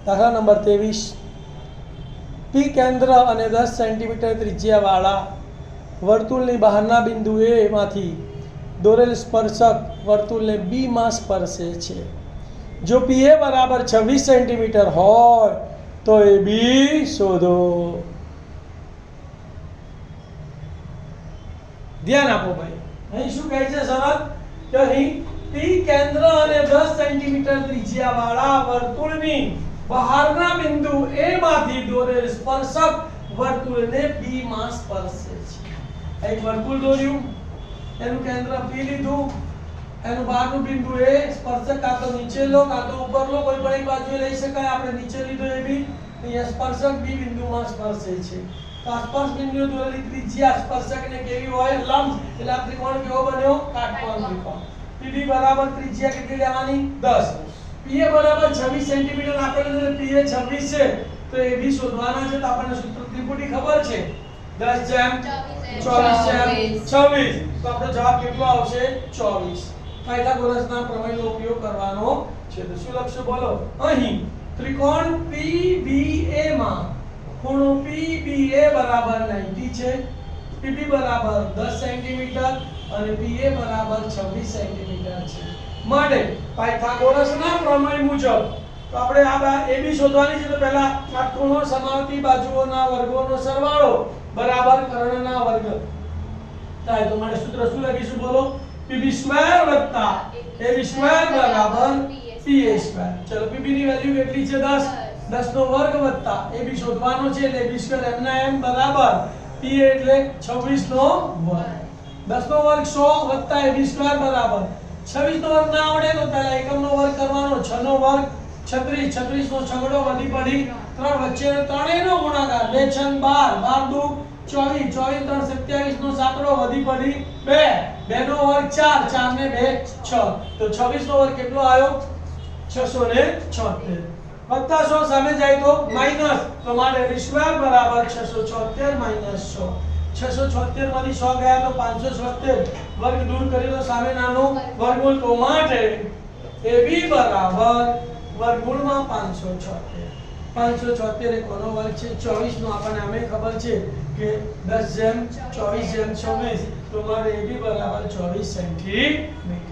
દાખલા નંબર 23 પી કેન્દ્ર અને 10 સેન્ટીમીટર ત્રિજ્યાવાળા વર્તુળની બહારના બિંદુ એ માંથી દોરેલ સ્પર્શક વર્તુળને બી માં સ્પર્શે છે. જો પી એ બરાબર 26 સેન્ટીમીટર હોય તો એ બી શોધો. ધ્યાન આપો ભાઈ, અહીં શું કહે છે શરત કે અહીં પી કેન્દ્ર અને 10 સેન્ટીમીટર ત્રિજ્યાવાળા વર્તુળની બહારના બિંદુ એ માંથી દોરેલ સ્પર્શક વર્તુળને બી માં સ્પર્શે છે. એક વર્તુળ દોર્યું, એનું કેન્દ્ર પી લીધું, એનું બહારનું બિંદુ એ, સ્પર્શક કાં તો નીચે લો કાં તો ઉપર લો, કોઈ પણ એક બાજુએ લઈ શકાય. આપણે નીચે લીધો એ બી, અહીંયા સ્પર્શક બી બિંદુમાં સ્પર્શે છે. તો આ સ્પર્શ બિંદુએ દોરેલી ત્રિજ્યા સ્પર્શકને કેવી હોય? લંબ. એટલે આ ત્રિકોણ કેવો બન્યો? કાટકોણ ત્રિકોણ. પીબી બરાબર ત્રિજ્યા કેટલી લેવાની? 10. પીએ બરાબર 26 સેન્ટીમીટર આપેલું છે, પીએ 26 છે તો એ બી શોધવાના છે. તો આપણને સૂત્ર ત્રિપુટી ખબર છે, 10 જેમ 24 જેમ 26. તો આપણો જવાબ કેટલો આવશે? 24. પાયથાગોરસના પ્રમેયનો ઉપયોગ કરવાનો છે. તો શું લખશું બોલો? અહીં ત્રિકોણ PBA માં ખૂણો PBA બરાબર 90 છે, PB બરાબર 10 સેન્ટીમીટર અને PA બરાબર 26 સેન્ટીમીટર છે. માટે પાયથાગોરસના પ્રમેય મુજબ તો આપણે આ AB શોધવાની છે. તો પહેલા આ ખૂણો સમાવતી બાજુઓના વર્ગોનો સરવાળો બરાબર કર્ણના વર્ગ થાય. તો માટે સૂત્ર શું લખીશું બોલો? PB સ્ક્વેર વત્તા AB સ્ક્વેર બરાબર PA સ્ક્વેર. ચલો PB ની વેલ્યુ કેટલી છે? 10. 10 નો વર્ગ વત્તા AB શોધવાનો છે એટલે AB સ્ક્વેર m ના m બરાબર PA એટલે 26 નો વર્ગ. 10 નો વર્ગ 100 વત્તા AB સ્ક્વેર બરાબર 26 નો વર્ગ ના આવડે તો પહેલા એકમ નો વર્ગ કરવાનો. 6 નો વર્ગ 36, 36 નો છગડો વધી પડી 3 વચ્ચે ત્રણેયનો ગુણાકાર 2 6 12, 12 દુ 24, 24 3 27 નો સાતડો વધી પડી 2, 2 નો વર્ગ 4, 4 ને 2 6. તો 26 નો વર્ગ કેટલો આવ્યો? 676 વત્તા 100 સામે જાય તો માઈનસ. તો માટે b સ્ક્વેર બરાબર 676 માઈનસ 100. 676 માંથી 100 ગયા તો 576, વર્ગ દૂર કરી તો સામે નાનો વર્ગમૂળ. તો માટે ab બરાબર વર્ગમૂળમાં 576. 576 એ કોનો વર્ગ છે? 24 નો. આપણને આમે ખબર છે કે 10 જેમ 24 જેમ 26. તો માટે ab બરાબર 24 સેન્ટીમીટર.